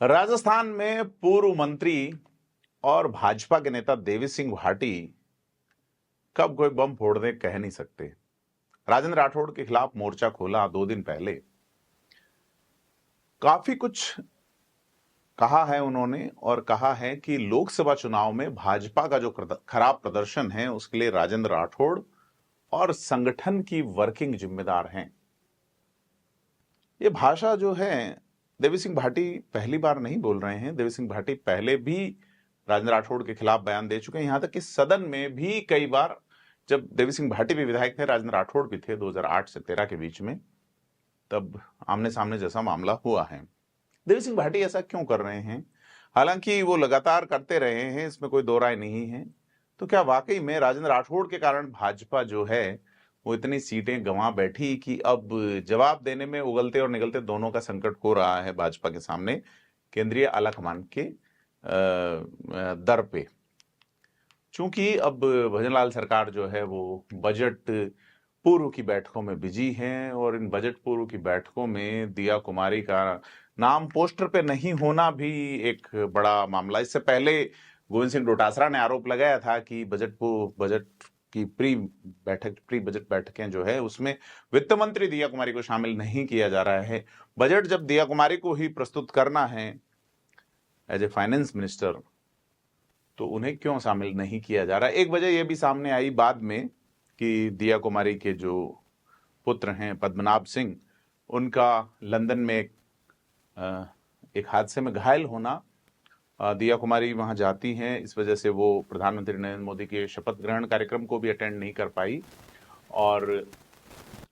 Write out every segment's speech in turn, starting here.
राजस्थान में पूर्व मंत्री और भाजपा के नेता देवी सिंह भाटी कब कोई बम फोड़ दे कह नहीं सकते। राजेंद्र राठौड़ के खिलाफ मोर्चा खोला 2 दिन पहले। काफी कुछ कहा है उन्होंने और कहा है कि लोकसभा चुनाव में भाजपा का जो खराब प्रदर्शन है उसके लिए राजेंद्र राठौड़ और संगठन की वर्किंग जिम्मेदार हैं। ये भाषा जो है देवी सिंह भाटी पहली बार नहीं बोल रहे हैं। देवी सिंह भाटी पहले भी राजेंद्र राठौड़ के खिलाफ बयान दे चुके हैं। यहां तक कि सदन में भी कई बार, जब देवी सिंह भाटी भी विधायक थे, राजेंद्र राठौड़ भी थे 2008 से 13 के बीच में, तब आमने सामने जैसा मामला हुआ है। देवी सिंह भाटी ऐसा क्यों कर रहे हैं? हालांकि वो लगातार करते रहे हैं, इसमें कोई दो राय नहीं है। तो क्या वाकई में राजेंद्र राठौड़ के कारण भाजपा जो है वो इतनी सीटें गंवा बैठी कि अब जवाब देने में उगलते और निगलते दोनों का संकट हो रहा है भाजपा के सामने केंद्रीय आलाकमान के दर पे? चूंकि अब भजनलाल सरकार जो है वो बजट पूर्व की बैठकों में बिजी है और इन बजट पूर्व की बैठकों में दिया कुमारी का नाम पोस्टर पे नहीं होना भी एक बड़ा मामला। इससे पहले गोविंद सिंह डोटासरा ने आरोप लगाया था कि बजट की प्री बजट बैठकें जो है उसमें वित्त मंत्री दिया कुमारी को शामिल नहीं किया जा रहा है। बजट जब दिया कुमारी को ही प्रस्तुत करना है एज ए फाइनेंस मिनिस्टर, तो उन्हें क्यों शामिल नहीं किया जा रहा है? एक वजह यह भी सामने आई बाद में कि दिया कुमारी के जो पुत्र हैं पद्मनाभ सिंह, उनका लंदन में एक हादसे में घायल होना। दिया कुमारी वहां जाती हैं, इस वजह से वो प्रधानमंत्री नरेंद्र मोदी के शपथ ग्रहण कार्यक्रम को भी अटेंड नहीं कर पाई और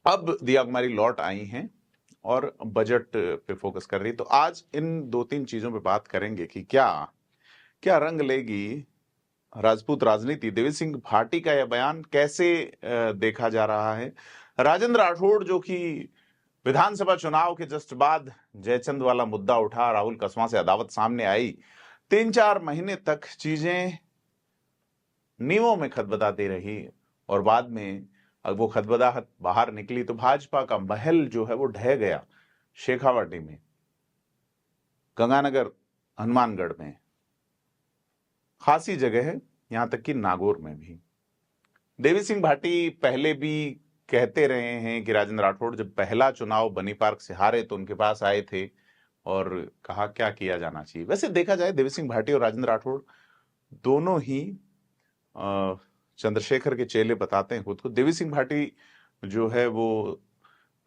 अब दिया कुमारी लौट आई हैं और बजट पे फोकस कर रही। तो आज इन 2-3 चीजों पे बात करेंगे कि क्या रंग लेगी राजपूत राजनीति। देवी सिंह भाटी का यह बयान कैसे देखा जा रहा है? राजेंद्र राठौड़ जो कि विधानसभा चुनाव के जस्ट बाद जयचंद वाला मुद्दा उठा, राहुल कसवां से अदावत सामने आई, 3-4 महीने तक चीजें नींवों में खदबदाती रही और बाद में अब वो खदबदाहट बाहर निकली तो भाजपा का महल जो है वो ढह गया। शेखावाटी में, गंगानगर, हनुमानगढ़ में, खासी जगह है, यहां तक कि नागौर में भी। देवी सिंह भाटी पहले भी कहते रहे हैं कि राजेंद्र राठौड़ जब पहला चुनाव बनी पार्क से हारे तो उनके पास आए थे और कहा क्या किया जाना चाहिए। वैसे देखा जाए देवी सिंह भाटी और राजेंद्र राठौड़ दोनों ही चंद्रशेखर के चेले बताते हैं खुद को। देवी सिंह भाटी जो है वो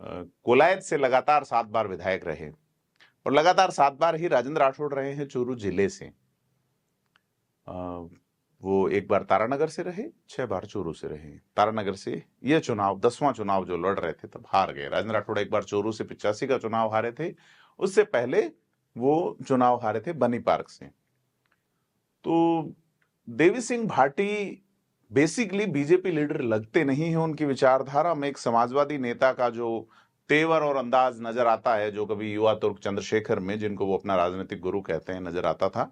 कोलायत से लगातार 7 बार विधायक रहे और लगातार 7 बार ही राजेंद्र राठौड़ रहे हैं चूरू जिले से। वो एक बार तारानगर से रहे, 6 बार चूरू से रहे। तारानगर से ये चुनाव 10वां चुनाव जो लड़ रहे थे तब हार गए। राजेंद्र राठौड़ एक बार चूरू से 85 का चुनाव हारे थे, उससे पहले वो चुनाव हारे थे बनी पार्क से। तो Devi Singh Bhati basically BJP leader लगते नहीं है। उनकी विचारधारा में एक समाजवादी नेता का जो तेवर और अंदाज नजर आता है, जो कभी युवा तुर्क चंद्रशेखर में, जिनको वो अपना राजनीतिक गुरु कहते हैं, नजर आता था।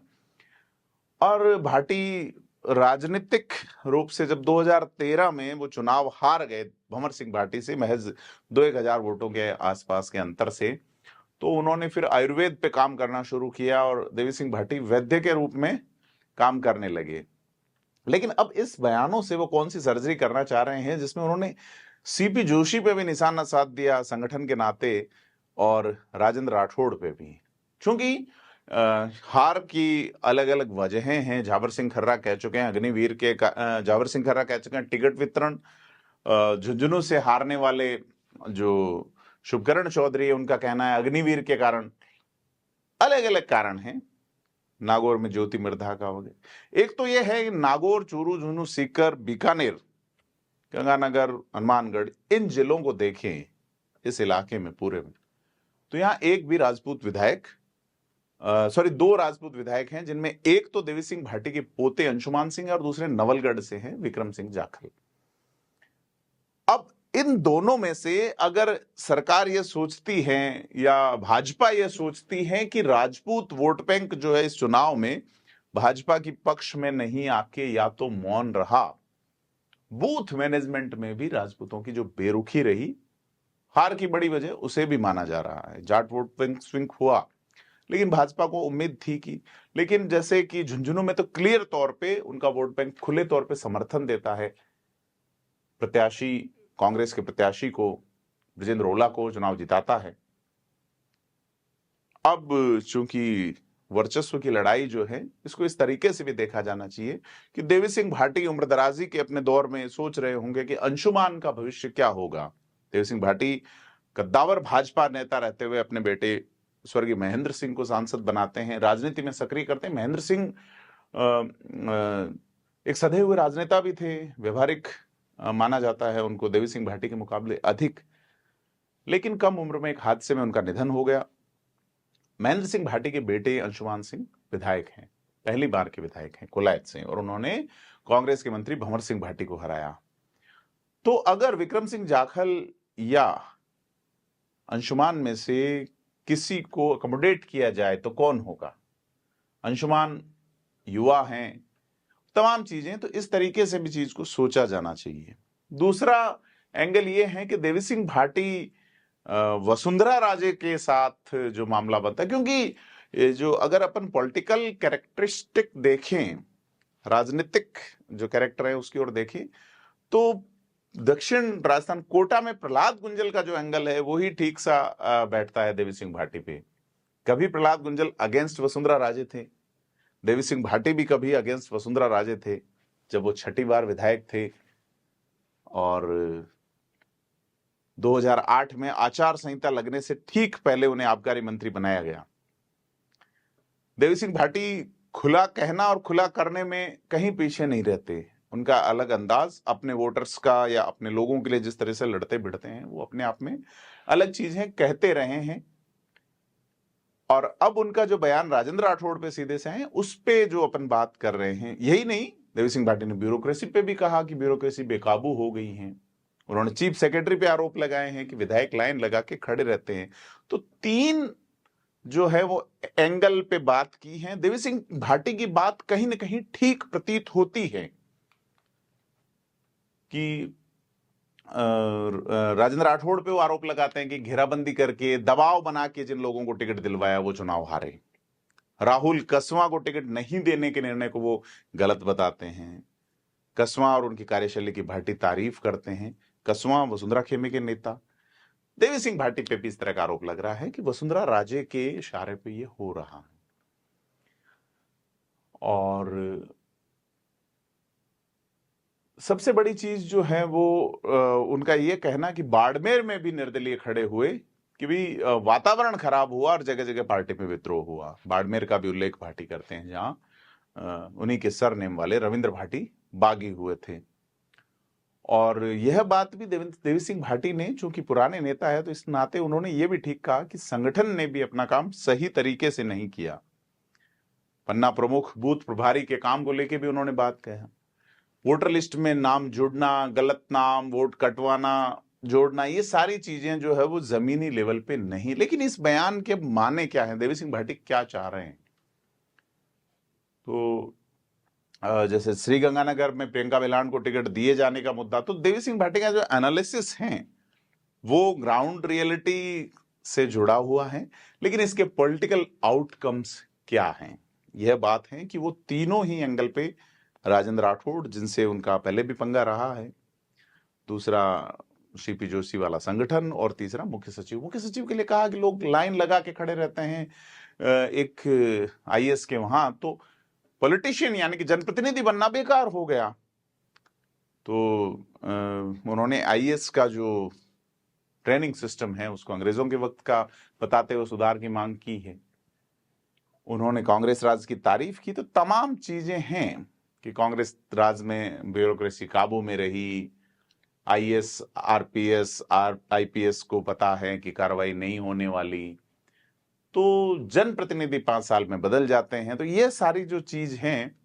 और भाटी राजनीतिक रूप से जब 2013 में वो चुनाव हार गए भंवर सिंह भाटी से महज 2-1 हजार वोटों के आसपास के अंतर से, तो उन्होंने फिर आयुर्वेद पे काम करना शुरू किया और देवी सिंह भाटी वैद्य के रूप में काम करने लगे। लेकिन अब इस बयानों से वो कौन सी सर्जरी करना चाह रहे हैं जिसमें उन्होंने सीपी जोशी पे भी निशाना साध दिया संगठन के नाते और राजेंद्र राठौड़ पे भी। क्योंकि हार की अलग अलग वजहें हैं। जावर सिंह खर्रा कह चुके हैं अग्निवीर के जावर सिंह खर्रा कह चुके हैं टिकट वितरण, झुंझुनू से हारने वाले जो शुभकरण चौधरी है उनका कहना है अग्निवीर के कारण। अलग अलग कारण हैं। नागौर में ज्योति मिर्धा का हो गया। एक तो यह है कि नागौर, चूरू, झुंझुनू, सीकर, बीकानेर, गंगानगर, हनुमानगढ़, इन जिलों को देखें इस इलाके में पूरे में, तो यहां एक भी राजपूत विधायक सॉरी 2 राजपूत विधायक हैं, जिनमें एक तो देवी सिंह भाटी के पोते अंशुमान सिंह और दूसरे नवलगढ़ से हैं विक्रम सिंह जाखल। अब इन दोनों में से अगर सरकार यह सोचती है या भाजपा यह सोचती है कि राजपूत वोट बैंक जो है इस चुनाव में भाजपा की पक्ष में नहीं आके या तो मौन रहा, बूथ मैनेजमेंट में भी राजपूतों की जो बेरुखी रही, हार की बड़ी वजह उसे भी माना जा रहा है। जाट वोट बैंक स्विंग हुआ, लेकिन भाजपा को उम्मीद थी कि, लेकिन जैसे कि झुंझुनू में तो क्लियर तौर पे उनका वोट बैंक खुले तौर पे समर्थन देता है प्रत्याशी, कांग्रेस के प्रत्याशी को, ब्रजेंद्र ओला को चुनाव जिताता है। अब चूंकि वर्चस्व की लड़ाई जो है, इसको इस तरीके से भी देखा जाना चाहिए कि देवी सिंह भाटी उम्रदराजी के अपने दौर में सोच रहे होंगे कि अंशुमान का भविष्य क्या होगा। देवी सिंह भाटी कद्दावर भाजपा नेता रहते हुए अपने बेटे स्वर्गीय महेंद्र सिंह को सांसद बनाते हैं, राजनीति में सक्रिय करते हैं। महेंद्र सिंह एक सधे हुए राजनेता भी थे, व्यवहारिक माना जाता है उनको देवी सिंह भाटी के मुकाबले अधिक, लेकिन कम उम्र में एक हादसे में उनका निधन हो गया। महेंद्र सिंह भाटी के बेटे अंशुमान सिंह विधायक हैं, पहली बार के विधायक हैं कोलायत से, और उन्होंने कांग्रेस के मंत्री भंवर सिंह भाटी को हराया। तो अगर विक्रम सिंह जाखल या अंशुमान में से किसी को अकोमोडेट किया जाए तो कौन होगा? अंशुमान युवा हैं, तमाम चीजें, तो इस तरीके से भी चीज को सोचा जाना चाहिए। दूसरा एंगल ये है कि देवी सिंह भाटी वसुंधरा राजे के साथ जो मामला बनता है, क्योंकि जो अगर अपन पॉलिटिकल कैरेक्टरिस्टिक देखें, राजनीतिक जो कैरेक्टर है उसकी ओर देखें, तो दक्षिण राजस्थान कोटा में प्रहलाद गुंजल का जो एंगल है वो ही ठीक सा बैठता है देवी सिंह भाटी पे। कभी प्रहलाद गुंजल अगेंस्ट वसुंधरा राजे थे, देवी सिंह भाटी भी कभी अगेंस्ट वसुंधरा राजे थे जब वो 6ठी बार विधायक थे, और 2008 में आचार संहिता लगने से ठीक पहले उन्हें आबकारी मंत्री बनाया गया। देवी सिंह भाटी खुला कहना और खुला करने में कहीं पीछे नहीं रहते। उनका अलग अंदाज, अपने वोटर्स का या अपने लोगों के लिए जिस तरह से लड़ते भिड़ते हैं, वो अपने आप में अलग चीज है, कहते रहे हैं। और अब उनका जो बयान राजेंद्र राठौड़ पे सीधे से है, उस पे जो अपन बात कर रहे हैं, यही नहीं, देवी सिंह भाटी ने ब्यूरोक्रेसी पे भी कहा कि ब्यूरोक्रेसी बेकाबू हो गई है। उन्होंने चीफ सेक्रेटरी पे आरोप लगाए हैं कि विधायक लाइन लगा के खड़े रहते हैं। तो 3 जो है वो एंगल पे बात की है। देवी सिंह भाटी की बात कहीं ना कहीं ठीक प्रतीत होती है कि राजेंद्र राठौड़ पे वो आरोप लगाते हैं कि घेराबंदी करके, दबाव बना के जिन लोगों को टिकट दिलवाया वो चुनाव हारे। राहुल कसवां को टिकट नहीं देने के निर्णय को वो गलत बताते हैं। कसवां और उनकी कार्यशैली की भाटी तारीफ करते हैं। कसवां वसुंधरा खेमे के नेता। देवी सिंह भाटी पे भी इस तरह का आरोप लग रहा है कि वसुंधरा राजे के इशारे पे ये हो रहा है। और सबसे बड़ी चीज जो है वो उनका ये कहना कि बाड़मेर में भी निर्दलीय खड़े हुए कि भी वातावरण खराब हुआ और जगह जगह पार्टी में विद्रोह हुआ। बाड़मेर का भी उल्लेख भाटी करते हैं, जहां उन्हीं के सरनेम वाले रविंद्र भाटी बागी हुए थे। और यह बात भी देवी सिंह भाटी ने, चूंकि पुराने नेता है तो इस नाते उन्होंने ये भी ठीक कहा कि संगठन ने भी अपना काम सही तरीके से नहीं किया। पन्ना प्रमुख, बूथ प्रभारी के काम को लेकर भी उन्होंने बात कहा। वोटर लिस्ट में नाम जुड़ना, गलत नाम, वोट कटवाना, जोड़ना, ये सारी चीजें जो है वो जमीनी लेवल पे नहीं। लेकिन इस बयान के माने क्या है, देवी सिंह भाटी क्या चाह रहे हैं? तो जैसे श्रीगंगानगर में प्रियंका बेलान को टिकट दिए जाने का मुद्दा, तो देवी सिंह भाटी का जो एनालिसिस है वो ग्राउंड रियलिटी से जुड़ा हुआ है, लेकिन इसके पॉलिटिकल आउटकम्स क्या हैं, यह बात है कि वो तीनों ही एंगल पे राजेंद्र राठौड़, जिनसे उनका पहले भी पंगा रहा है, दूसरा सीपी जोशी वाला संगठन, और तीसरा मुख्य सचिव। मुख्य सचिव के लिए कहा कि लोग लाइन लगा के खड़े रहते हैं एक आईएएस के वहां, तो पॉलिटिशियन यानी कि जनप्रतिनिधि बनना बेकार हो गया। तो उन्होंने आईएएस का जो ट्रेनिंग सिस्टम है उसको अंग्रेजों के वक्त का बताते हुए सुधार की मांग की है। उन्होंने कांग्रेस राज की तारीफ की। तो तमाम चीजें हैं कि कांग्रेस राज में ब्यूरोक्रेसी काबू में रही, आईएएस, आरपीएस, आईपीएस को पता है कि कार्रवाई नहीं होने वाली, तो जनप्रतिनिधि 5 साल में बदल जाते हैं। तो ये सारी जो चीज हैं,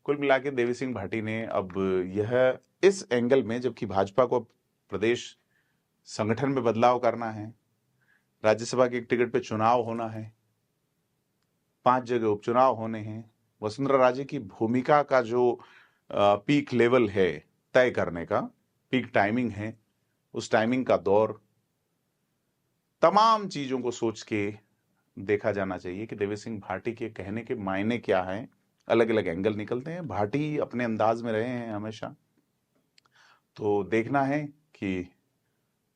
कुल मिला के देवी सिंह भाटी ने अब यह इस एंगल में, जबकि भाजपा को प्रदेश संगठन में बदलाव करना है, राज्यसभा के एक टिकट पे चुनाव होना है, 5 जगह उपचुनाव होने हैं, वसुंधरा राजे की भूमिका का जो पीक लेवल है तय करने का, पीक टाइमिंग है, उस टाइमिंग का दौर, तमाम चीजों को सोच के देखा जाना चाहिए कि देवी सिंह भाटी के कहने के मायने क्या हैं। अलग अलग एंगल निकलते हैं। भाटी अपने अंदाज में रहे हैं हमेशा, तो देखना है कि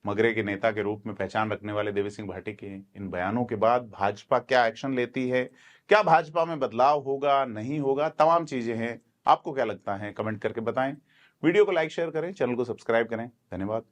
मगरे के नेता के रूप में पहचान रखने वाले देवी सिंह भाटी के इन बयानों के बाद भाजपा क्या एक्शन लेती है, क्या भाजपा में बदलाव होगा नहीं होगा, तमाम चीजें हैं। आपको क्या लगता है कमेंट करके बताएं। वीडियो को लाइक शेयर करें, चैनल को सब्सक्राइब करें। धन्यवाद।